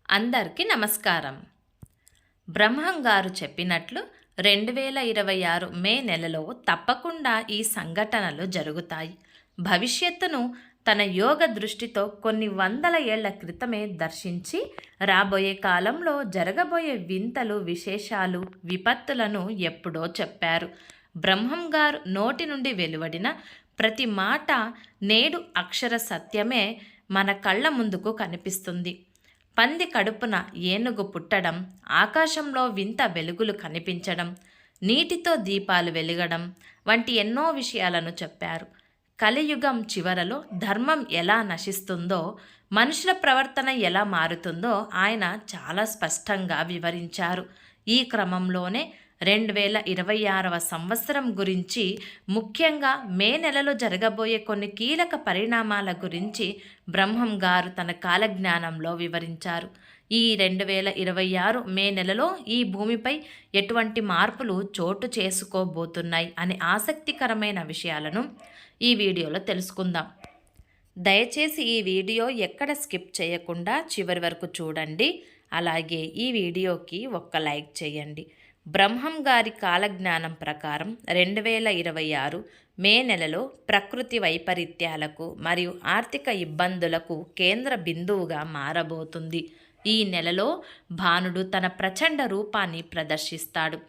అందరికీ నమస్కారం. బ్రహ్మం గారు చెప్పినట్లు 2026 మే నెలలో తప్పకుండా ఈ సంఘటనలు జరుగుతాయి. భవిష్యత్తును తన యోగ దృష్టితో కొన్ని వందల ఏళ్ల క్రితమే దర్శించి రాబోయే కాలంలో జరగబోయే వింతలు, విశేషాలు, విపత్తులను ఎప్పుడో చెప్పారు. బ్రహ్మం గారు నోటి నుండి వెలువడిన ప్రతి మాట నేడు అక్షర సత్యమే మన కళ్ళ ముందుకు కనిపిస్తుంది. పంది కడుపున ఏనుగు పుట్టడం, ఆకాశంలో వింత వెలుగులు కనిపించడం, నీటితో దీపాలు వెలగడం వంటి ఎన్నో విషయాలను చెప్పారు. కలియుగం చివరలో ధర్మం ఎలా నశిస్తుందో, మనుషుల ప్రవర్తన ఎలా మారుతుందో ఆయన చాలా స్పష్టంగా వివరించారు. ఈ క్రమంలోనే 2026వ సంవత్సరం గురించి, ముఖ్యంగా మే నెలలో జరగబోయే కొన్ని కీలక పరిణామాల గురించి బ్రహ్మం గారు తన కాలజ్ఞానంలో వివరించారు. ఈ 2026 మే నెలలో ఈ భూమిపై ఎటువంటి మార్పులు చోటు చేసుకోబోతున్నాయి అనే ఆసక్తికరమైన విషయాలను ఈ వీడియోలో తెలుసుకుందాం. దయచేసి ఈ వీడియో ఎక్కడ స్కిప్ చేయకుండా చివరి వరకు చూడండి. అలాగే ఈ వీడియోకి ఒక్క లైక్ చేయండి. బ్రహ్మం గారి కాలజ్ఞానం ప్రకారం 2026 మే నెలలో ప్రకృతి వైపరీత్యాలకు మరియు ఆర్థిక ఇబ్బందులకు కేంద్ర బిందువుగా మారబోతుంది. ఈ నెలలో భానుడు తన ప్రచండ రూపాన్ని ప్రదర్శిస్తాడు.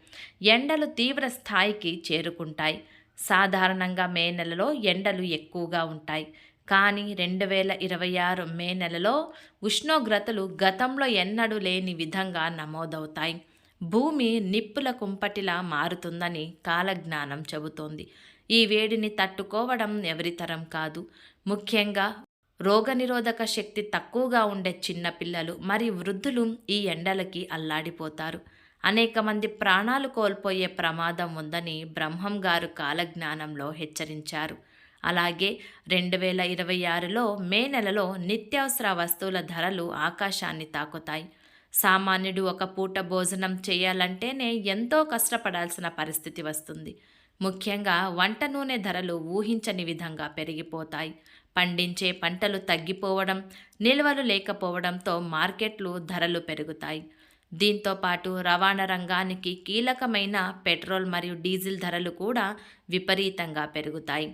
ఎండలు తీవ్ర స్థాయికి చేరుకుంటాయి. సాధారణంగా మే నెలలో ఎండలు ఎక్కువగా ఉంటాయి. కానీ 2026 మే నెలలో ఉష్ణోగ్రతలు గతంలో ఎన్నడూ లేని విధంగా నమోదవుతాయి. భూమి నిప్పుల కుంపటిలా మారుతుందని కాలజ్ఞానం చెబుతోంది. ఈ వేడిని తట్టుకోవడం ఎవరితరం కాదు. ముఖ్యంగా రోగనిరోధక శక్తి తక్కువగా ఉండే చిన్నపిల్లలు మరియు వృద్ధులు ఈ ఎండలకి అల్లాడిపోతారు. అనేక మంది ప్రాణాలు కోల్పోయే ప్రమాదం ఉందని బ్రహ్మం గారు కాలజ్ఞానంలో హెచ్చరించారు. అలాగే 2026లో మే నెలలో నిత్యావసర వస్తువుల ధరలు ఆకాశాన్ని తాకుతాయి. సామాన్యుడు ఒక పూట భోజనం చేయాలంటేనే ఎంతో కష్టపడాల్సిన పరిస్థితి వస్తుంది. ముఖ్యంగా వంట నూనె ధరలు ఊహించని విధంగా పెరిగిపోతాయి. పండించే పంటలు తగ్గిపోవడం, నిల్వలు లేకపోవడంతో మార్కెట్లు ధరలు పెరుగుతాయి. దీంతో పాటు రవాణా రంగానికి కీలకమైన పెట్రోల్ మరియు డీజిల్ ధరలు కూడా విపరీతంగా పెరుగుతాయి.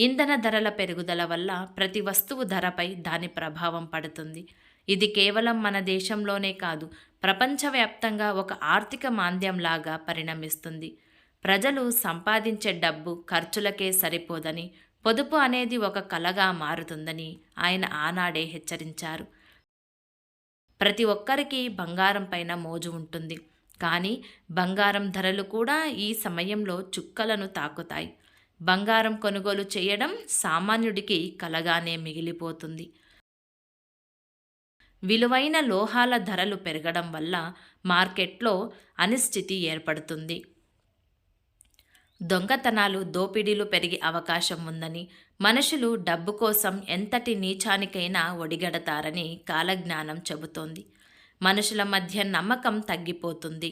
ఇంధన ధరల పెరుగుదల వల్ల ప్రతి వస్తువు ధరపై దాని ప్రభావం పడుతుంది. ఇది కేవలం మన దేశంలోనే కాదు, ప్రపంచవ్యాప్తంగా ఒక ఆర్థిక మాంద్యంలాగా పరిణమిస్తుంది. ప్రజలు సంపాదించే డబ్బు ఖర్చులకే సరిపోదని, పొదుపు అనేది ఒక కలగా మారుతుందని ఆయన ఆనాడే హెచ్చరించారు. ప్రతి ఒక్కరికి బంగారం పైన మోజు ఉంటుంది. కానీ బంగారం ధరలు కూడా ఈ సమయంలో చుక్కలను తాకుతాయి. బంగారం కొనుగోలు చేయడం సామాన్యుడికి కలగానే మిగిలిపోతుంది. విలువైన లోహాల ధరలు పెరగడం వల్ల మార్కెట్లో అనిశ్చితి ఏర్పడుతుంది. దొంగతనాలు, దోపిడీలు పెరిగే అవకాశం ఉందని, మనుషులు డబ్బు కోసం ఎంతటి నీచానికైనా ఒడిగడతారని కాలజ్ఞానం చెబుతోంది. మనుషుల మధ్య నమ్మకం తగ్గిపోతుంది.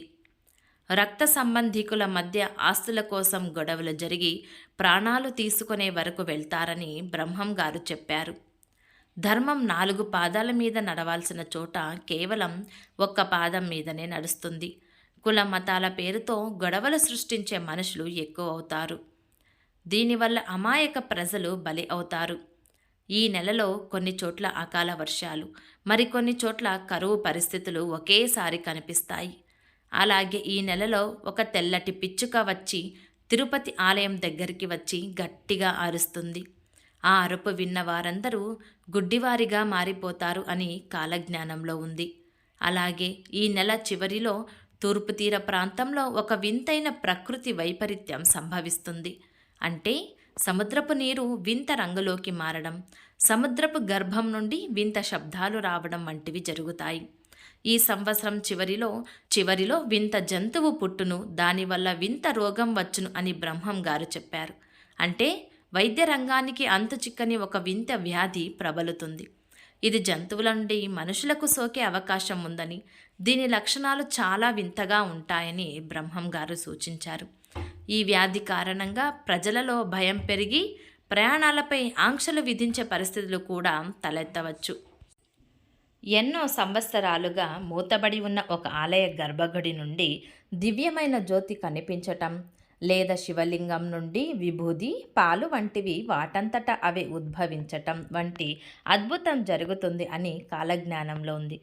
రక్త సంబంధికుల మధ్య ఆస్తుల కోసం గొడవలు జరిగి ప్రాణాలు తీసుకునే వరకు వెళ్తారని బ్రహ్మం గారు చెప్పారు. ధర్మం 4 పాదాల మీద నడవాల్సిన చోట కేవలం ఒక్క పాదం మీదనే నడుస్తుంది. కుల మతాల పేరుతో గొడవలు సృష్టించే మనుషులు ఎక్కువ అవుతారు. దీనివల్ల అమాయక ప్రజలు బలి అవుతారు. ఈ నెలలో కొన్ని చోట్ల అకాల వర్షాలు, మరికొన్ని చోట్ల కరువు పరిస్థితులు ఒకేసారి కనిపిస్తాయి. అలాగే ఈ నెలలో ఒక తెల్లటి పిచ్చుక వచ్చి తిరుపతి ఆలయం దగ్గరికి వచ్చి గట్టిగా అరుస్తుంది. ఆ అరుపు విన్న వారందరూ గుడ్డివారిగా మారిపోతారు అని కాలజ్ఞానంలో ఉంది. అలాగే ఈ నెల చివరిలో తూర్పు తీర ప్రాంతంలో ఒక వింతైన ప్రకృతి వైపరీత్యం సంభవిస్తుంది. అంటే సముద్రపు నీరు వింత రంగులోకి మారడం, సముద్రపు గర్భం నుండి వింత శబ్దాలు రావడం వంటివి జరుగుతాయి. ఈ సంవత్సరం చివరిలో వింత జంతువు పుట్టును, దానివల్ల వింత రోగం వచ్చును అని బ్రహ్మం గారు చెప్పారు. అంటే వైద్య రంగానికి అంతు చిక్కని ఒక వింత వ్యాధి ప్రబలుతుంది. ఇది జంతువుల నుండి మనుషులకు సోకే అవకాశం ఉందని, దీని లక్షణాలు చాలా వింతగా ఉంటాయని బ్రహ్మం గారు సూచించారు. ఈ వ్యాధి కారణంగా ప్రజలలో భయం పెరిగి ప్రయాణాలపై ఆంక్షలు విధించే పరిస్థితులు కూడా తలెత్తవచ్చు. ఎన్నో సంవత్సరాలుగా మూతబడి ఉన్న ఒక ఆలయ గర్భగుడి నుండి దివ్యమైన జ్యోతి కనిపించటం, లేదా శివలింగం నుండి విభూది, పాలు వంటివి వాటంతట అవే ఉద్భవించటం వంటి అద్భుతం జరుగుతుంది అని కాలజ్ఞానంలో ఉంది.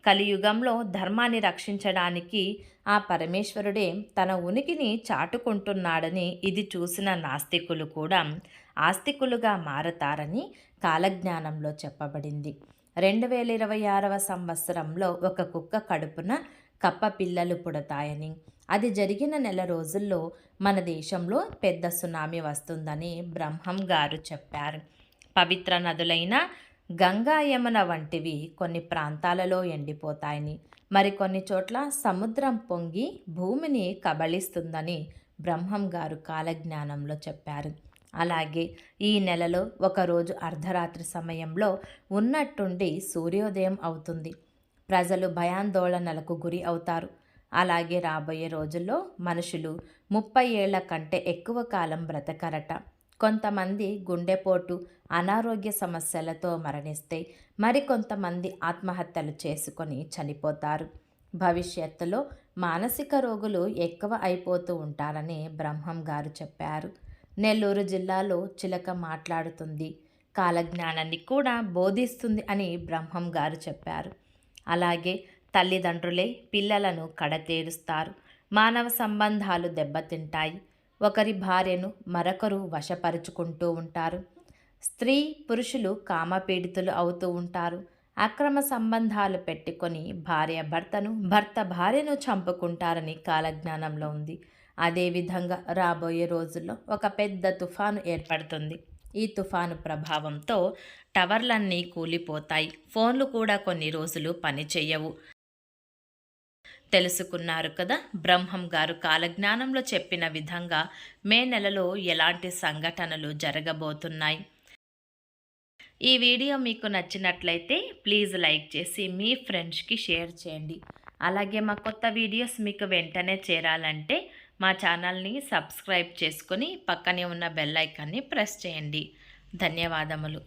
కలియుగంలో ధర్మాన్ని రక్షించడానికి ఆ పరమేశ్వరుడే తన ఉనికిని చాటుకుంటున్నాడని ఇది చూసిన నాస్తికులు కూడా ఆస్తికులుగా మారతారని కాలజ్ఞానంలో చెప్పబడింది. 2026వ సంవత్సరంలో ఒక కుక్క కడుపున కప్ప పిల్లలు పుడతాయని, అది జరిగిన నెల రోజుల్లో మన దేశంలో పెద్ద సునామీ వస్తుందని బ్రహ్మం గారు చెప్పారు. పవిత్ర నదులైన గంగా, యమున వంటివి కొన్ని ప్రాంతాలలో ఎండిపోతాయని, మరికొన్ని చోట్ల సముద్రం పొంగి భూమిని కబళిస్తుందని బ్రహ్మం గారు కాలజ్ఞానంలో చెప్పారు. అలాగే ఈ నెలలో ఒకరోజు అర్ధరాత్రి సమయంలో ఉన్నట్టుండి సూర్యోదయం అవుతుంది. ప్రజలు భయాందోళనలకు గురి అవుతారు. అలాగే రాబోయే రోజుల్లో మనుషులు 30 ఏళ్ల కంటే ఎక్కువ కాలం బ్రతకరట. కొంతమంది గుండెపోటు, అనారోగ్య సమస్యలతో మరణిస్తే మరికొంతమంది ఆత్మహత్యలు చేసుకొని చనిపోతారు. భవిష్యత్తులో మానసిక రోగులు ఎక్కువ అయిపోతూ ఉంటారని బ్రహ్మం గారు చెప్పారు. నెల్లూరు జిల్లాలో చిలక మాట్లాడుతుంది, కాలజ్ఞానాన్ని కూడా బోధిస్తుంది అని బ్రహ్మం గారు చెప్పారు. అలాగే తల్లిదండ్రులే పిల్లలను కడతేరుస్తారు. మానవ సంబంధాలు దెబ్బతింటాయి. ఒకరి భార్యను మరొకరు వశపరుచుకుంటూ ఉంటారు. స్త్రీ పురుషులు కామపీడితులు అవుతూ ఉంటారు. అక్రమ సంబంధాలు పెట్టుకొని భర్త భార్యను చంపుకుంటారని కాలజ్ఞానంలో ఉంది. అదేవిధంగా రాబోయే రోజుల్లో ఒక పెద్ద తుఫాను ఏర్పడుతుంది. ఈ తుఫాను ప్రభావంతో టవర్లన్నీ కూలిపోతాయి. ఫోన్లు కూడా కొన్ని రోజులు పనిచేయవు. తెలుసుకున్నారు కదా, బ్రహ్మం గారు కాలజ్ఞానంలో చెప్పిన విధంగా మే నెలలో ఎలాంటి సంఘటనలు జరగబోతున్నాయి. ఈ వీడియో మీకు నచ్చినట్లయితే ప్లీజ్ లైక్ చేసి మీ ఫ్రెండ్స్కి షేర్ చేయండి. అలాగే మా కొత్త వీడియోస్ మీకు వెంటనే చేరాలంటే మా ఛానల్ని సబ్స్క్రైబ్ చేసుకొని పక్కనే ఉన్న బెల్ ఐకాన్ని ప్రెస్ చేయండి. ధన్యవాదములు.